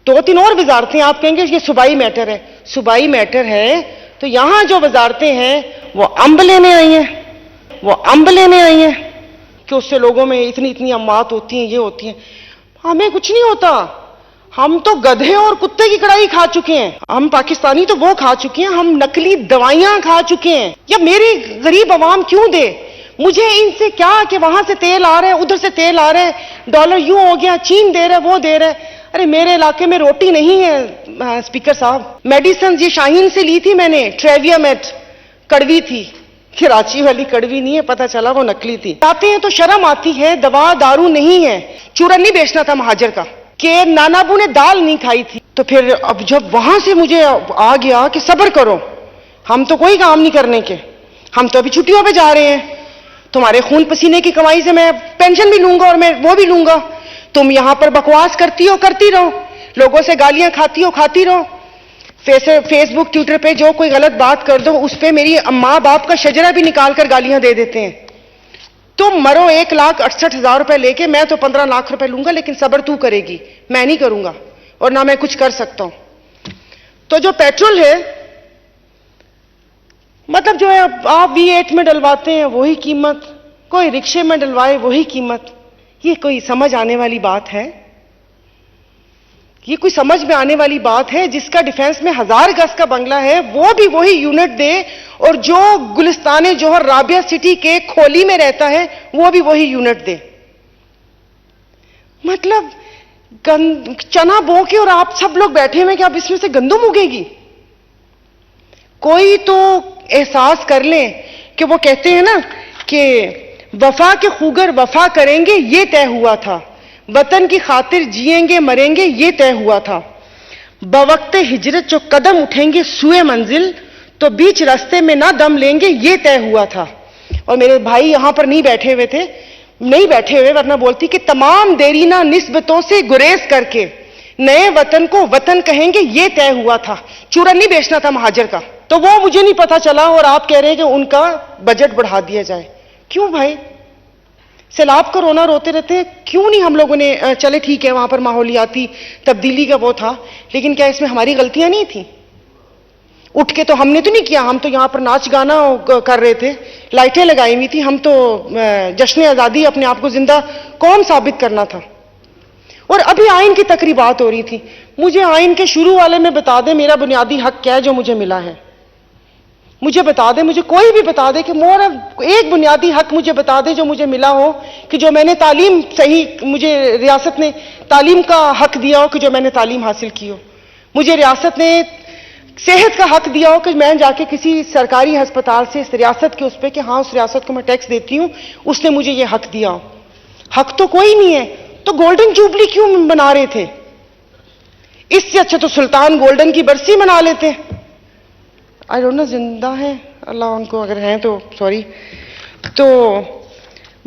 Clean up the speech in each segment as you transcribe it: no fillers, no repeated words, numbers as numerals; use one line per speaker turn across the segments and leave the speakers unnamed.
دو تین اور وزارتیں آپ کہیں گے یہ صوبائی میٹر ہے. صوبائی میٹر ہے تو یہاں جو وزارتیں ہیں وہ امب لینے آئی ہیں کہ اس سے لوگوں میں اتنی اموات ہوتی ہیں, یہ ہوتی ہیں. ہمیں کچھ نہیں ہوتا. ہم تو گدھے اور کتے کی کڑائی کھا چکے ہیں. ہم پاکستانی تو وہ کھا چکے ہیں, ہم نقلی دوائیاں کھا چکے ہیں. یا میری غریب عوام کیوں دے؟ مجھے ان سے کیا کہ وہاں سے تیل آ رہا ہے, ادھر سے تیل آ رہا ہے, ڈالر یوں ہو گیا, چین دے رہا ہے, وہ دے رہا ہے. ارے میرے علاقے میں روٹی نہیں ہے اسپیکر صاحب. میڈیسن یہ شاہین سے لی تھی میں نے, ٹریویا میٹ, کڑوی تھی. کراچی والی کڑوی نہیں ہے, پتہ چلا وہ نکلی تھی. آتے ہیں تو شرم آتی ہے. دوا دارو نہیں ہے. چورن نہیں بیچنا تھا مہاجر کا کہ نانا ابو نے دال نہیں کھائی تھی. تو پھر اب جب وہاں سے مجھے آ گیا کہ صبر کرو, ہم تو کوئی کام نہیں کرنے کے, ہم تو ابھی چھٹیوں پہ جا رہے ہیں. تمہارے خون پسینے کی کمائی سے میں پینشن بھی لوں گا اور میں وہ بھی لوں گا. تم یہاں پر بکواس کرتی ہو, کرتی رہو. لوگوں سے گالیاں کھاتی ہو, کھاتی رہو. فیس بک ٹویٹر پہ جو کوئی غلط بات کر دو اس پہ میری ماں باپ کا شجرہ بھی نکال کر گالیاں دے دیتے ہیں. تم مرو 1,68,000 روپے لے کے, میں تو 15 لاکھ روپے لوں گا, لیکن صبر تو کرے گی, میں نہیں کروں گا اور نہ میں کچھ کر سکتا ہوں. تو جو پیٹرول ہے, مطلب جو ہے آپ V8 میں ڈلواتے ہیں وہی قیمت, کوئی رکشے میں ڈلوائے وہی قیمت. یہ کوئی سمجھ آنے والی بات ہے؟ یہ کوئی سمجھ میں آنے والی بات ہے؟ جس کا ڈیفنس میں 1000 گز کا بنگلہ ہے وہ بھی وہی یونٹ دے, اور جو گلستان جوہر رابعہ سٹی کے کھولی میں رہتا ہے وہ بھی وہی یونٹ دے. مطلب چنا بو کے اور آپ سب لوگ بیٹھے ہوئے کہ اب اس میں سے گندم اگے گی. کوئی تو احساس کر لیں کہ وہ کہتے ہیں نا کہ وفا کے خوگر وفا کریں گے یہ طے ہوا تھا, وطن کی خاطر جئیں گے مریں گے یہ طے ہوا تھا, بوقت ہجرت جو قدم اٹھیں گے سوئے منزل تو بیچ راستے میں نہ دم لیں گے یہ طے ہوا تھا. اور میرے بھائی یہاں پر نہیں بیٹھے ہوئے تھے, نہیں بیٹھے ہوئے ورنہ بولتی کہ تمام دیرینہ نسبتوں سے گریز کر کے نئے وطن کو وطن کہیں گے یہ طے ہوا تھا. چورن نہیں بیچنا تھا مہاجر کا, تو وہ مجھے نہیں پتا چلا اور آپ کہہ رہے ہیں کہ ان کا بجٹ بڑھا دیا جائے. کیوں بھائی؟ سیلاب کا رونا روتے رہتے ہیں, کیوں نہیں ہم لوگوں نے, چلے ٹھیک ہے وہاں پر ماحولیاتی تبدیلی کا وہ تھا, لیکن کیا اس میں ہماری غلطیاں نہیں تھیں؟ اٹھ کے تو ہم نے تو نہیں کیا, ہم تو یہاں پر ناچ گانا کر رہے تھے, لائٹیں لگائی ہوئی تھی, ہم تو جشن آزادی اپنے آپ کو زندہ کون ثابت کرنا تھا. اور ابھی آئین کی تقریبات ہو رہی تھی. مجھے آئین کے شروع والے میں بتا دے میرا بنیادی حق کیا ہے جو مجھے ملا ہے, مجھے بتا دے, مجھے کوئی بھی بتا دے کہ میرا ایک بنیادی حق مجھے بتا دے جو مجھے ملا ہو, کہ جو میں نے تعلیم صحیح, مجھے ریاست نے تعلیم کا حق دیا ہو کہ جو میں نے تعلیم حاصل کی ہو, مجھے ریاست نے صحت کا حق دیا ہو کہ میں جا کے کسی سرکاری ہسپتال سے اس ریاست کے اس پہ کہ ہاں اس ریاست کو میں ٹیکس دیتی ہوں, اس نے مجھے یہ حق دیا ہو. حق تو کوئی نہیں ہے, تو گولڈن جوبلی کیوں بنا رہے تھے؟ اس سے اچھا تو سلطان گولڈن کی برسی منا لیتے. آئی ڈونٹ نو زندہ ہیں, اللہ ان کو اگر ہیں تو سوری. تو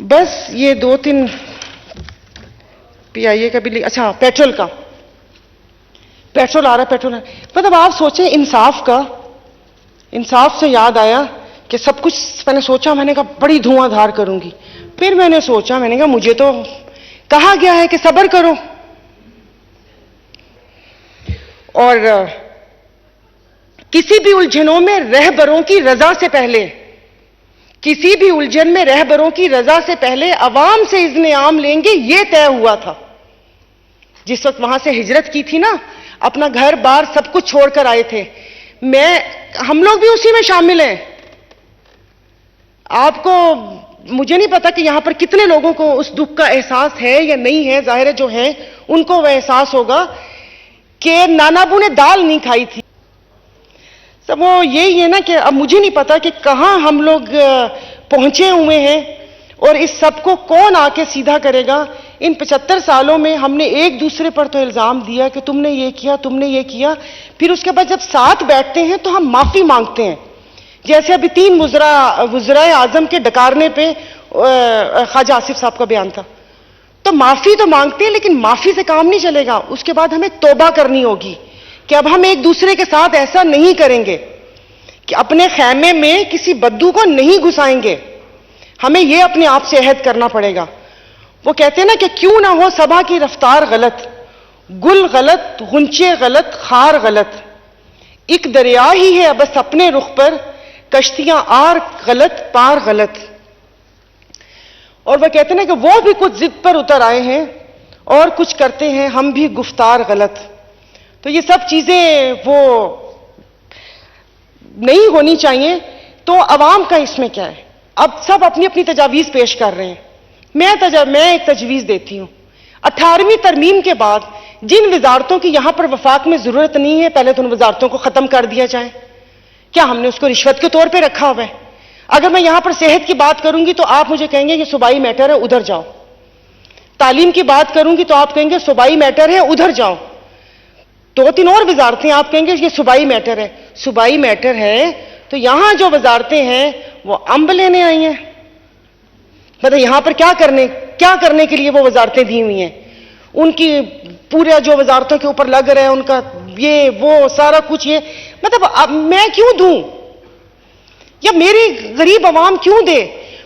بس یہ 2-3 PIA کا بھی, اچھا پیٹرول کا, پیٹرول آ رہا ہے, پیٹرول. مطلب آپ سوچیں انصاف کا, انصاف سے یاد آیا کہ سب کچھ میں نے سوچا, میں نے کہا بڑی دھواں دھار کروں گی, پھر میں نے سوچا, میں نے کہا مجھے تو کہا گیا ہے کہ صبر کرو. اور کسی بھی الجھنوں میں رہبروں کی رضا سے پہلے, کسی بھی الجھن میں رہبروں کی رضا سے پہلے عوام سے اذن عام لیں گے یہ طے ہوا تھا. جس وقت وہاں سے ہجرت کی تھی نا, اپنا گھر بار سب کچھ چھوڑ کر آئے تھے, ہم لوگ بھی اسی میں شامل ہیں. آپ کو, مجھے نہیں پتا کہ یہاں پر کتنے لوگوں کو اس دکھ کا احساس ہے یا نہیں ہے, ظاہر ہے جو ہے ان کو وہ احساس ہوگا کہ نانا ابو نے دال نہیں کھائی تھی. سب وہ یہی ہے نا کہ اب مجھے نہیں پتا کہ کہاں ہم لوگ پہنچے ہوئے ہیں اور اس سب کو کون آ کے سیدھا کرے گا. ان 75 سالوں میں ہم نے ایک دوسرے پر تو الزام دیا کہ تم نے یہ کیا, تم نے یہ کیا, پھر اس کے بعد جب ساتھ بیٹھتے ہیں تو ہم معافی مانگتے ہیں. جیسے ابھی 3 وزرائے اعظم کے ڈکارنے پہ خواجہ آصف صاحب کا بیان تھا, تو معافی تو مانگتے ہیں لیکن معافی سے کام نہیں چلے گا. اس کے بعد ہمیں توبہ کرنی ہوگی کہ اب ہم ایک دوسرے کے ساتھ ایسا نہیں کریں گے, کہ اپنے خیمے میں کسی بدو کو نہیں گھسائیں گے. ہمیں یہ اپنے آپ سے عہد کرنا پڑے گا. وہ کہتے ہیں نا کہ کیوں نہ ہو صبا کی رفتار غلط, گل غلط، غنچے غلط، خار غلط، ایک دریا ہی ہے بس اپنے رخ پر، کشتیاں آر غلط پار غلط. اور وہ کہتے ہیں کہ وہ بھی کچھ ضد پر اتر آئے ہیں اور کچھ کرتے ہیں ہم بھی گفتار غلط. تو یہ سب چیزیں وہ نہیں ہونی چاہیے. تو عوام کا اس میں کیا ہے؟ اب سب اپنی اپنی تجاویز پیش کر رہے ہیں. میں ایک تجویز دیتی ہوں. 18ویں ترمیم کے بعد جن وزارتوں کی یہاں پر وفاق میں ضرورت نہیں ہے، پہلے تو ان وزارتوں کو ختم کر دیا جائے. کیا ہم نے اس کو رشوت کے طور پہ رکھا ہوا ہے؟ اگر میں یہاں پر صحت کی بات کروں گی تو آپ مجھے کہیں گے یہ صوبائی میٹر ہے، ادھر جاؤ. تعلیم کی بات کروں گی تو آپ کہیں گے صوبائی میٹر ہے، ادھر جاؤ. 2-3 اور وزارتیں آپ کہیں گے یہ صوبائی میٹر ہے. صوبائی میٹر ہے تو یہاں جو وزارتیں ہیں وہ امب لینے آئی ہیں. مطلب یہاں پر کیا کرنے کے لیے وہ وزارتیں دی ہوئی ہیں؟ ان کی پورا جو وزارتوں کے اوپر لگ رہا ہے ان کا یہ وہ سارا کچھ، یہ مطلب اب میں کیوں دوں یا میری غریب عوام کیوں دے؟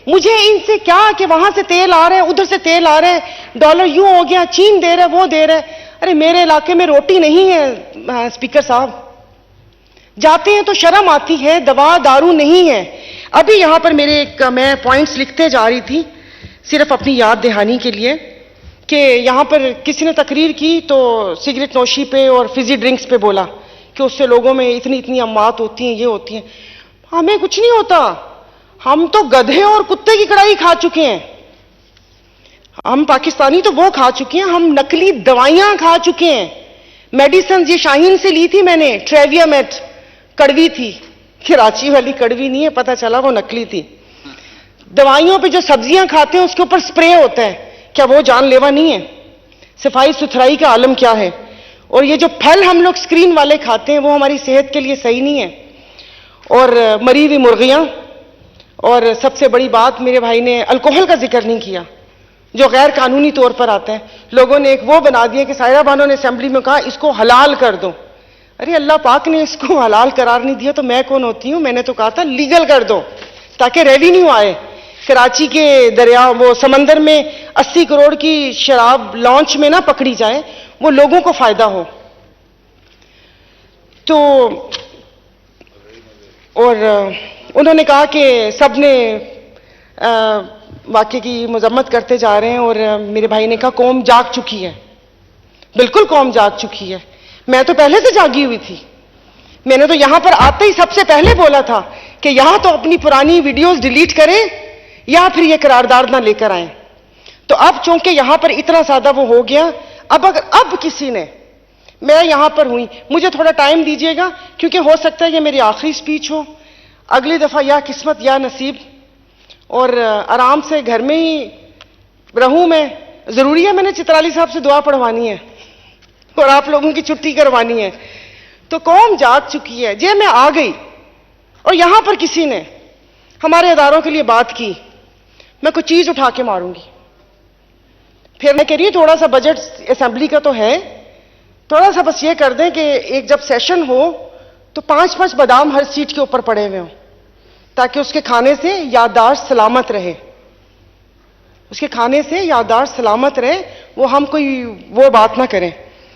مجھے ان سے کیا کہ وہاں سے تیل آ رہا ہے، ادھر سے تیل آ رہا ہے، ڈالر یوں ہو گیا، چین دے رہا ہے، وہ دے رہا ہے. ارے میرے علاقے میں روٹی نہیں ہے اسپیکر صاحب. جاتے ہیں تو شرم آتی ہے، دوا دارو نہیں ہے. ابھی یہاں پر میں پوائنٹس لکھتے جا رہی تھی صرف اپنی یاد دہانی کے لیے کہ یہاں پر کسی نے تقریر کی تو سگریٹ نوشی پہ اور فزی ڈرنکس پہ بولا کہ اس سے لوگوں میں اتنی اموات ہوتی ہیں، یہ ہوتی ہیں. ہمیں کچھ نہیں ہوتا. ہم تو گدھے اور کتے کی کڑائی کھا چکے ہیں. ہم پاکستانی تو وہ کھا چکے ہیں، ہم نکلی دوائیاں کھا چکے ہیں. میڈیسن یہ شاہین سے لی تھی میں نے، ٹریویا میٹ، کڑوی تھی. کراچی والی کڑوی نہیں ہے، پتہ چلا وہ نکلی تھی. دوائیوں پہ جو سبزیاں کھاتے ہیں اس کے اوپر سپرے ہوتا ہے، کیا وہ جان لیوا نہیں ہے؟ صفائی ستھرائی کا عالم کیا ہے؟ اور یہ جو پھل ہم لوگ سکرین والے کھاتے ہیں وہ ہماری صحت کے لیے صحیح نہیں ہے. اور مری ہوئی مرغیاں، اور سب سے بڑی بات میرے بھائی نے الکوہل کا ذکر نہیں کیا جو غیر قانونی طور پر آتا ہے. لوگوں نے ایک وہ بنا دیا کہ سائرہ بانو نے اسمبلی میں کہا اس کو حلال کر دو. ارے اللہ پاک نے اس کو حلال قرار نہیں دیا تو میں کون ہوتی ہوں؟ میں نے تو کہا تھا لیگل کر دو تاکہ ریونیو آئے. کراچی کے دریا وہ سمندر میں 80 کروڑ کی شراب لانچ میں نہ پکڑی جائے، وہ لوگوں کو فائدہ ہو. تو اور انہوں نے کہا کہ سب نے واقعے کی مذمت کرتے جا رہے ہیں اور میرے بھائی نے کہا قوم جاگ چکی ہے. بالکل قوم جاگ چکی ہے. میں تو پہلے سے جاگی ہوئی تھی. میں نے تو یہاں پر آتے ہی سب سے پہلے بولا تھا کہ یہاں تو اپنی پرانی ویڈیوز ڈیلیٹ کریں یا پھر یہ قرارداد نہ لے کر آئیں. تو اب چونکہ یہاں پر اتنا زیادہ وہ ہو گیا، اب کسی نے، میں یہاں پر ہوئی، مجھے تھوڑا ٹائم دیجیے گا کیونکہ ہو سکتا ہے یہ میری آخری سپیچ ہو. اگلی دفعہ یا قسمت یا نصیب، اور آرام سے گھر میں ہی رہوں. میں ضروری ہے میں نے چترالی صاحب سے دعا پڑھوانی ہے اور آپ لوگوں کی چھٹی کروانی ہے. تو قوم جاگ چکی ہے. جی میں آ گئی اور یہاں پر کسی نے ہمارے اداروں کے لیے بات کی، میں کوئی چیز اٹھا کے ماروں گی. پھر میں کہہ رہی ہوں تھوڑا سا بجٹ اسمبلی کا تو ہے، تھوڑا سا بس یہ کر دیں کہ ایک جب سیشن ہو تو 5 بادام ہر سیٹ کے اوپر پڑے ہوئے ہوں تاکہ اس کے کھانے سے یادداشت سلامت رہے. اس کے کھانے سے یادداشت سلامت رہے، وہ ہم کوئی وہ بات نہ کریں.